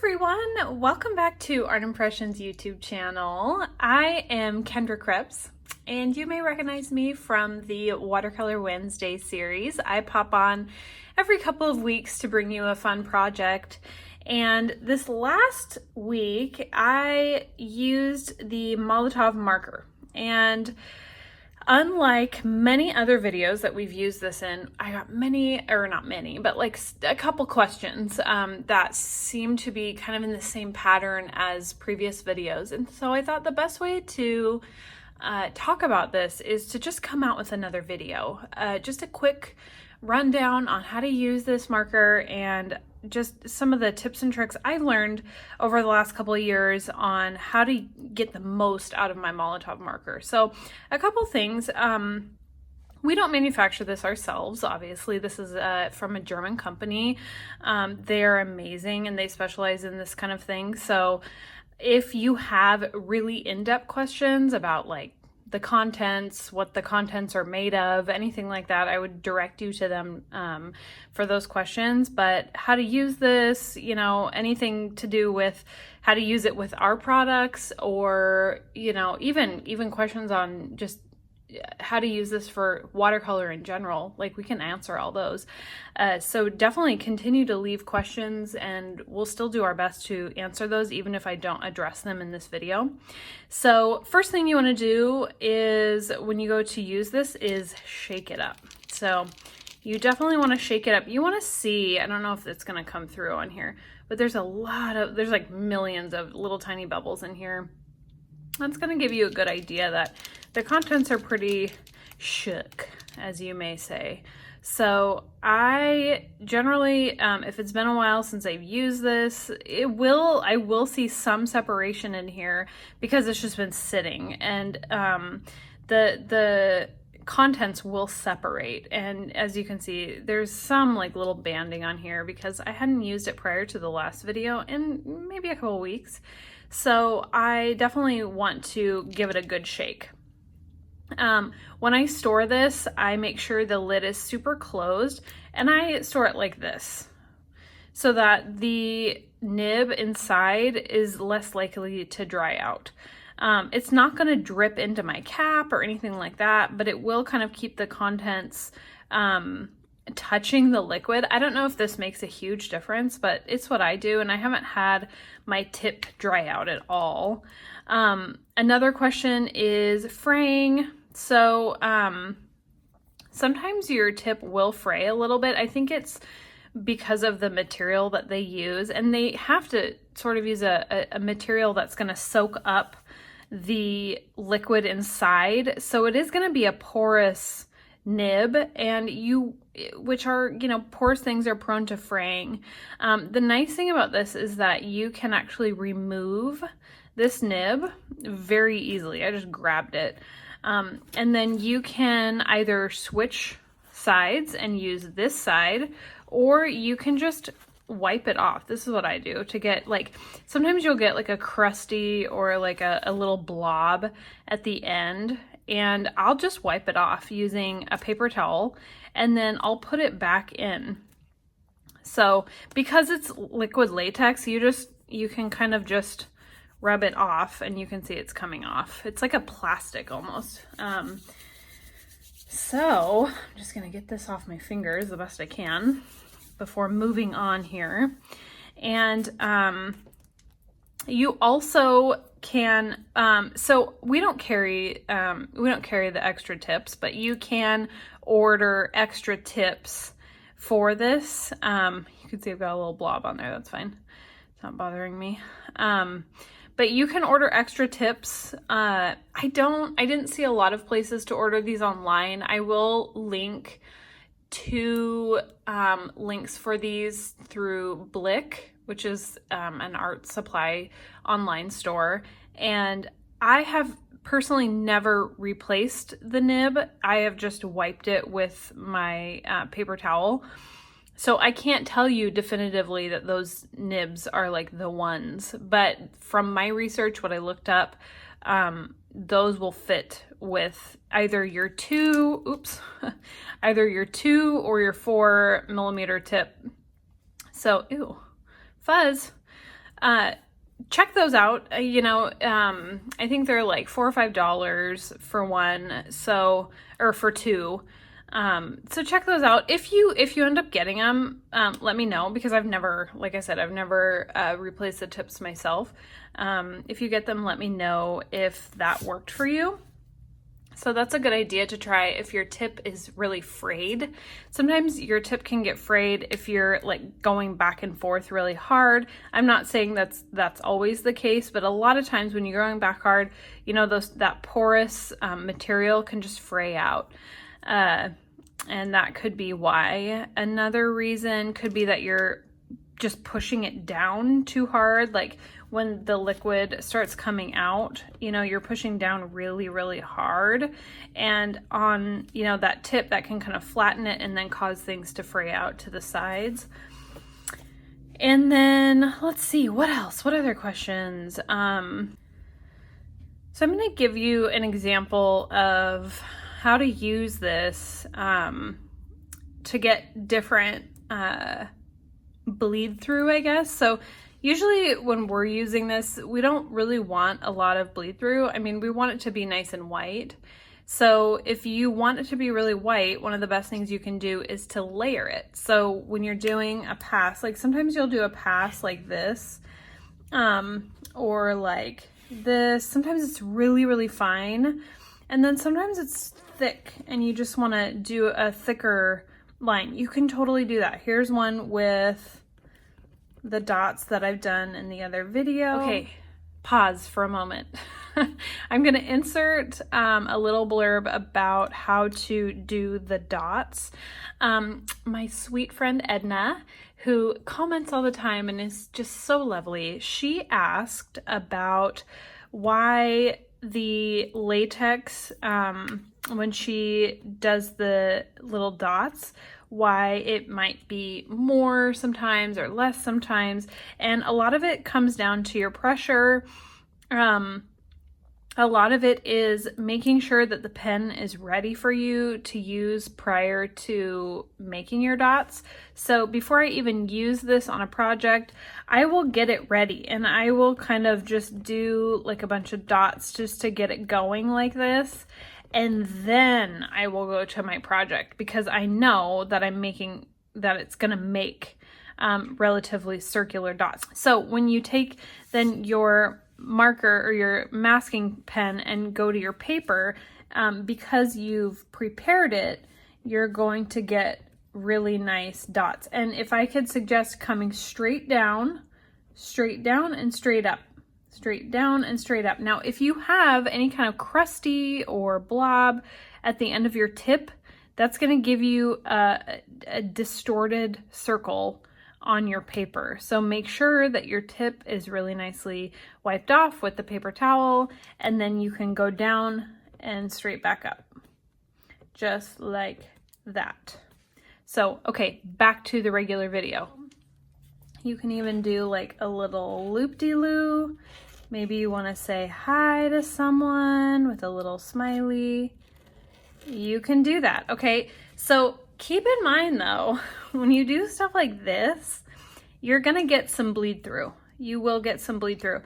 everyone, welcome back to Art Impressions YouTube channel. I am Kendra Krebs, and you may recognize me from the Watercolor Wednesday series. I pop on every couple of weeks to bring you a fun project, and this last week I used the Molotow marker, and unlike many other videos that we've used this in, I got many, or not many, but like a couple questions that seem to be kind of in the same pattern as previous videos. And so I thought the best way to talk about this is to just come out with another video. Just a quick rundown on how to use this marker and just some of the tips and tricks I learned over the last couple of years on how to get the most out of my Molotow marker. So a couple things, we don't manufacture this ourselves, obviously. This is from a German company. They're amazing and they specialize in this kind of thing. So if you have really in-depth questions about like the contents, what the contents are made of, anything like that, I would direct you to them for those questions. But how to use this, you know, anything to do with how to use it with our products, or, you know, even questions on just how to use this for watercolor in general, like we can answer all those. So definitely continue to leave questions and we'll still do our best to answer those even if I don't address them in this video. So first thing you want to do is when you go to use this is shake it up. So you definitely want to shake it up. You want to see, I don't know if it's going to come through on here, but there's there's like millions of little tiny bubbles in here. That's going to give you a good idea that the contents are pretty shook, as you may say. So I generally, if it's been a while since I've used this, I will see some separation in here because it's just been sitting, and the contents will separate. And as you can see, there's some like little banding on here because I hadn't used it prior to the last video in maybe a couple weeks. So I definitely want to give it a good shake. When I store this, I make sure the lid is super closed, and I store it like this so that the nib inside is less likely to dry out. It's not going to drip into my cap or anything like that, but it will kind of keep the contents touching the liquid. I don't know if this makes a huge difference, but it's what I do, and I haven't had my tip dry out at all. Another question is fraying. So sometimes your tip will fray a little bit. I think it's because of the material that they use, and they have to sort of use a material that's going to soak up the liquid inside. So it is going to be a porous nib, and which are, you know, porous things are prone to fraying. The nice thing about this is that you can actually remove this nib very easily. I just grabbed it. And then you can either switch sides and use this side, or you can just wipe it off. This is what I do to get, like, sometimes you'll get like a crusty or like a little blob at the end, and I'll just wipe it off using a paper towel, and then I'll put it back in. So because it's liquid latex, you can kind of just rub it off and you can see it's coming off. It's like a plastic almost. So I'm just gonna get this off my fingers the best I can before moving on here. And you also can, so we don't carry the extra tips, but you can order extra tips for this. You can see I've got a little blob on there. That's fine. It's not bothering me. But you can order extra tips. I didn't see a lot of places to order these online. I will link to links for these through Blick, which is an art supply online store. And I have personally never replaced the nib. I have just wiped it with my paper towel. So I can't tell you definitively that those nibs are like the ones, but from my research, what I looked up, those will fit with either your either your 2 or your 4 millimeter tip. So, ew, fuzz. check those out. I think they're like $4 or $5 for one, so, or for two. So check those out. If you end up getting them, let me know, because I've never, like I said, I've never replaced the tips myself. If you get them, let me know if that worked for you. So that's a good idea to try if your tip is really frayed. Sometimes your tip can get frayed if you're like going back and forth really hard. I'm not saying that's always the case, but a lot of times when you're going back hard, you know, that porous material can just fray out. And that could be why. Another reason could be that you're just pushing it down too hard. Like when the liquid starts coming out, you know, you're pushing down really, really hard. And on, you know, that tip, that can kind of flatten it and then cause things to fray out to the sides. And then let's see, what else? What other questions? So I'm going to give you an example of how to use this to get different bleed through, I guess. So usually when we're using this, we don't really want a lot of bleed through. I mean, we want it to be nice and white. So if you want it to be really white, one of the best things you can do is to layer it. So when you're doing a pass, like sometimes you'll do a pass like this, or like this. Sometimes it's really, really fine. And then sometimes it's thick and you just want to do a thicker line. You can totally do that. Here's one with the dots that I've done in the other video. Okay, pause for a moment. I'm going to insert a little blurb about how to do the dots. My sweet friend Edna, who comments all the time and is just so lovely, she asked about why the latex, when she does the little dots, why it might be more sometimes or less sometimes. And a lot of it comes down to your pressure. A lot of it is making sure that the pen is ready for you to use prior to making your dots. So before I even use this on a project, I will get it ready and I will kind of just do like a bunch of dots just to get it going like this. And then I will go to my project because I know that it's gonna make relatively circular dots. So when you take then your marker or your masking pen and go to your paper, because you've prepared it, you're going to get really nice dots. And if I could suggest coming straight down and straight up, straight down and straight up. Now, if you have any kind of crusty or blob at the end of your tip, that's going to give you a distorted circle on your paper. So make sure that your tip is really nicely wiped off with the paper towel, and then you can go down and straight back up, just like that. So, okay, back to the regular video. You can even do like a little loop-de-loo. Maybe you want to say hi to someone with a little smiley. You can do that, okay? So keep in mind though, when you do stuff like this, you're gonna get some bleed through. You will get some bleed through.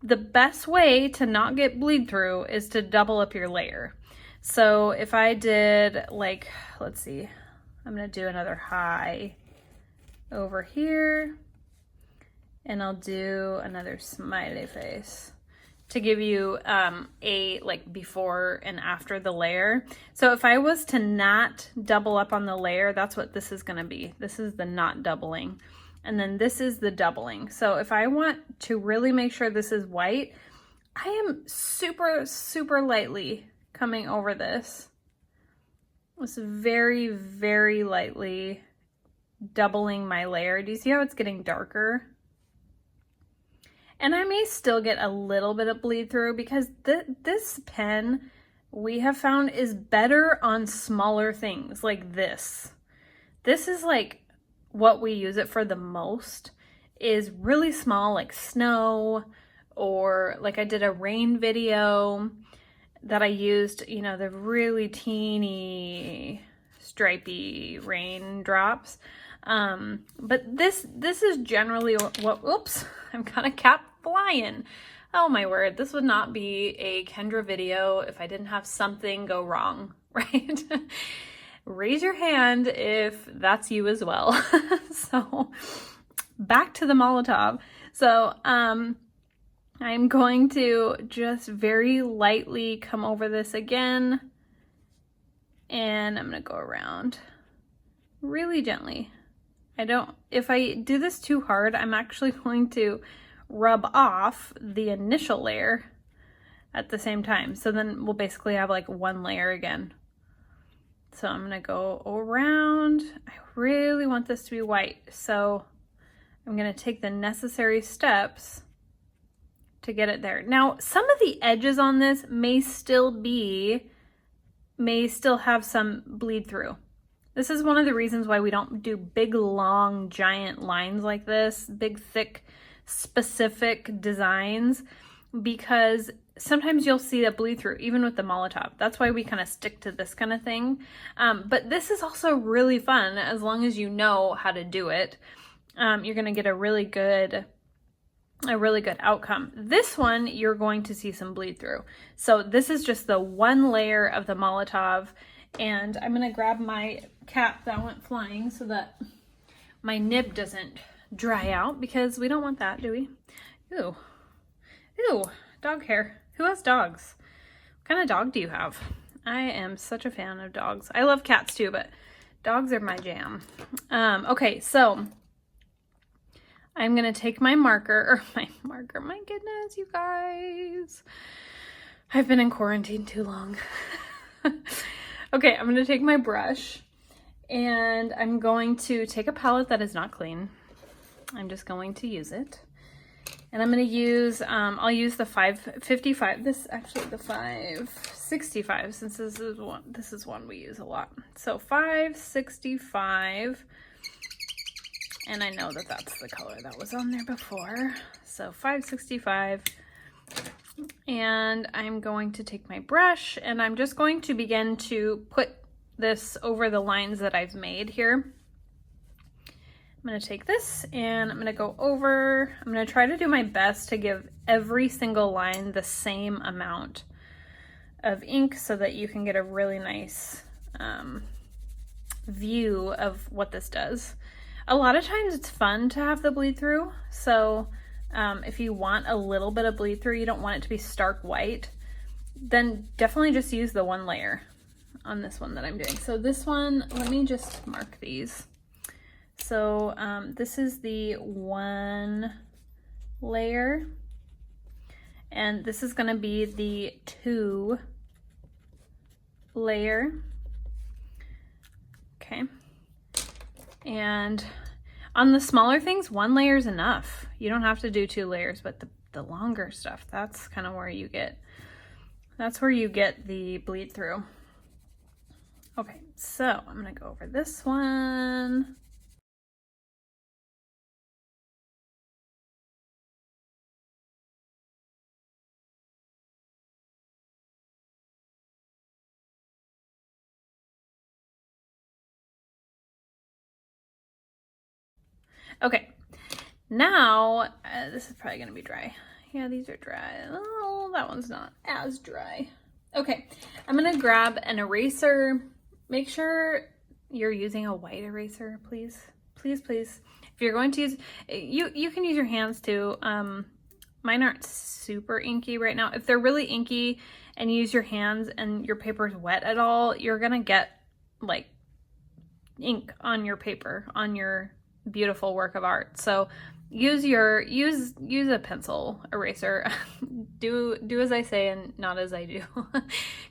The best way to not get bleed through is to double up your layer. So if I did like, let's see, I'm gonna do another hi over here, and I'll do another smiley face to give you a like before and after the layer. So if I was to not double up on the layer, that's what this is gonna be. This is the not doubling. And then this is the doubling. So if I want to really make sure this is white, I am super, super lightly coming over this. It's very, very lightly doubling my layer. Do you see how it's getting darker? And I may still get a little bit of bleed through because this pen we have found is better on smaller things like this. This is like what we use it for the most, is really small, like snow, or like I did a rain video that I used, you know, the really teeny stripey raindrops. But this is generally what, oops, I've got a cat flying. Oh my word, this would not be a Kendra video if I didn't have something go wrong, right? Raise your hand if that's you as well. So back to the Molotow. So I'm going to just very lightly come over this again, and I'm gonna go around really gently. If I do this too hard, I'm actually going to rub off the initial layer at the same time. So then we'll basically have like one layer again. So I'm gonna go around. I really want this to be white, so I'm gonna take the necessary steps to get it there. Now, some of the edges on this may still have some bleed through. This is one of the reasons why we don't do big, long, giant lines like this, big, thick, specific designs, because sometimes you'll see that bleed through, even with the Molotow. That's why we kind of stick to this kind of thing. But this is also really fun as long as you know how to do it. You're gonna get a really good outcome. This one, you're going to see some bleed through. So this is just the one layer of the Molotow, and I'm gonna grab my cap that went flying so that my nib doesn't dry out, because we don't want that, do we? Ew, ew, dog hair. Who has dogs? What kind of dog do you have? I am such a fan of dogs. I love cats too, but dogs are my jam. Okay, so I'm gonna take my my goodness, you guys. I've been in quarantine too long. Okay, I'm gonna take my brush, and I'm going to take a palette that is not clean. I'm just going to use it. And I'm gonna use, I'll use the 555, the 565, since this is one we use a lot. So 565. And I know that that's the color that was on there before. So 565. And I'm going to take my brush, and I'm just going to begin to put this over the lines that I've made here. I'm gonna take this and I'm gonna go over. I'm gonna try to do my best to give every single line the same amount of ink so that you can get a really nice view of what this does. A lot of times it's fun to have the bleed through. So if you want a little bit of bleed through, you don't want it to be stark white, then definitely just use the one layer on this one that I'm doing. So this one, let me just mark these. So this is the one layer, and this is going to be the 2 layer. Okay. And on the smaller things, 1 layer is enough. You don't have to do 2 layers, but the longer stuff, that's kind of where you get, the bleed through. Okay, so I'm gonna go over this one. Okay, now this is probably gonna be dry. Yeah, these are dry. Oh, that one's not as dry. Okay, I'm gonna grab an eraser. Make sure you're using a white eraser, please. Please, please. If you're going to use, you can use your hands too. Mine aren't super inky right now. If they're really inky and you use your hands and your paper is wet at all, you're gonna get like ink on your paper, on your beautiful work of art. So use a pencil eraser. do as I say and not as I do,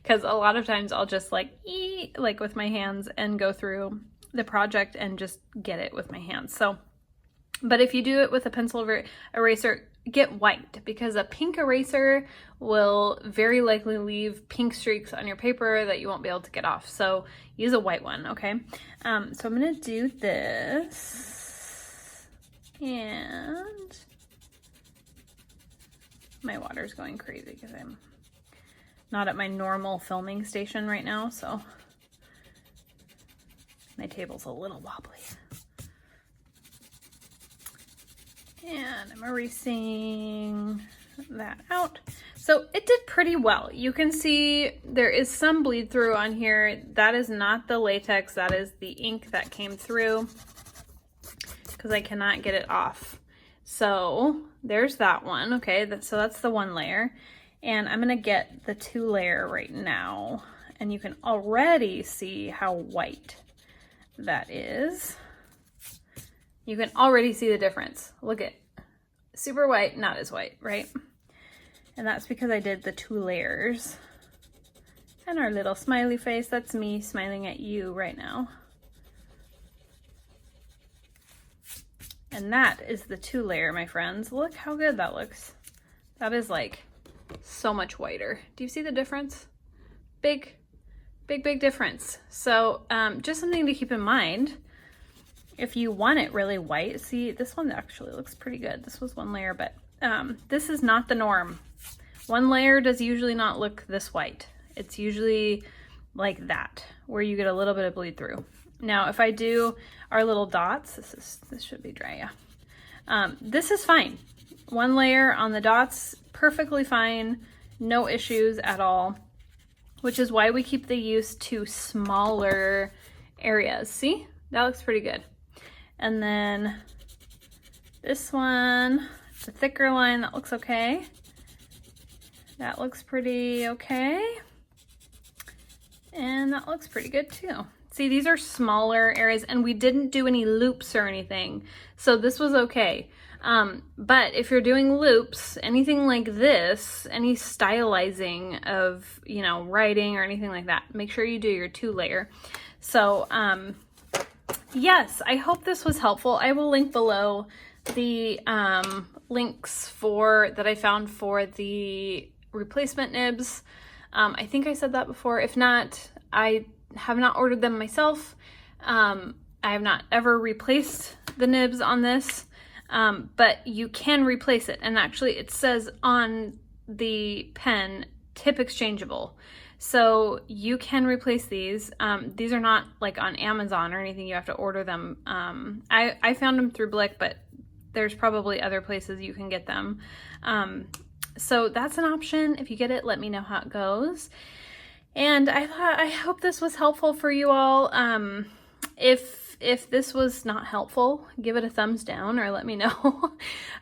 because a lot of times I'll just like with my hands and go through the project and just get it with my hands. So, but if you do it with a pencil eraser, get white, because a pink eraser will very likely leave pink streaks on your paper that you won't be able to get off. So use a white one, okay? So I'm gonna do this. And my water's going crazy because I'm not at my normal filming station right now, so My table's a little wobbly. And I'm erasing that out. So it did pretty well. You can see there is some bleed through on here. That is not the latex, that is the ink that came through because I cannot get it off. So there's that one. Okay, so that's the one layer. And I'm gonna get the 2 layer right now. And you can already see how white that is. You can already see the difference. Look at super white, not as white, right? And that's because I did the 2 layers. And our little smiley face, that's me smiling at you right now. And that is the 2 layer, my friends. Look how good that looks. That is like so much whiter. Do you see the difference? Big difference. So just something to keep in mind. If you want it really white, see this one actually looks pretty good. This was 1 layer, but this is not the norm. 1 layer does usually not look this white. It's usually like that, where you get a little bit of bleed through. Now, if I do our little dots, this should be dry, yeah. This is fine. 1 layer on the dots, perfectly fine, no issues at all, which is why we keep the use to smaller areas. See, that looks pretty good. And then this one, the thicker line, that looks okay. That looks pretty okay. And that looks pretty good too. See, these are smaller areas and we didn't do any loops or anything. So this was okay. But if you're doing loops, anything like this, any stylizing of, you know, writing or anything like that, make sure you do your 2 layer. So, yes, I hope this was helpful. I will link below the links that I found for the replacement nibs. I think I said that before. If not, I have not ordered them myself. I have not ever replaced the nibs on this, but you can replace it. And actually it says on the pen, tip exchangeable. So you can replace these. These are not like on Amazon or anything. You have to order them. I found them through Blick, but there's probably other places you can get them. So that's an option. If you get it, let me know how it goes. And I hope this was helpful for you all. If this was not helpful, give it a thumbs down or let me know.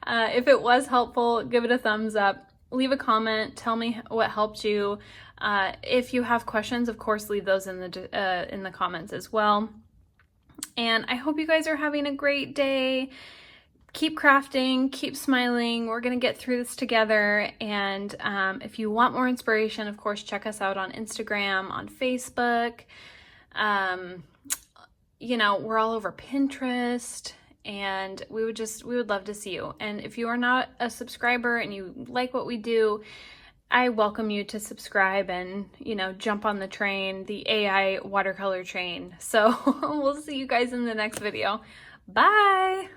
If it was helpful, give it a thumbs up. Leave a comment. Tell me what helped you. If you have questions, of course, leave those in the comments as well. And I hope you guys are having a great day. Keep crafting, keep smiling. We're gonna get through this together. And if you want more inspiration, of course, check us out on Instagram, on Facebook. You know, we're all over Pinterest, and we would love to see you. And if you are not a subscriber and you like what we do, I welcome you to subscribe and, you know, jump on the train, the AI watercolor train. So we'll see you guys in the next video. Bye.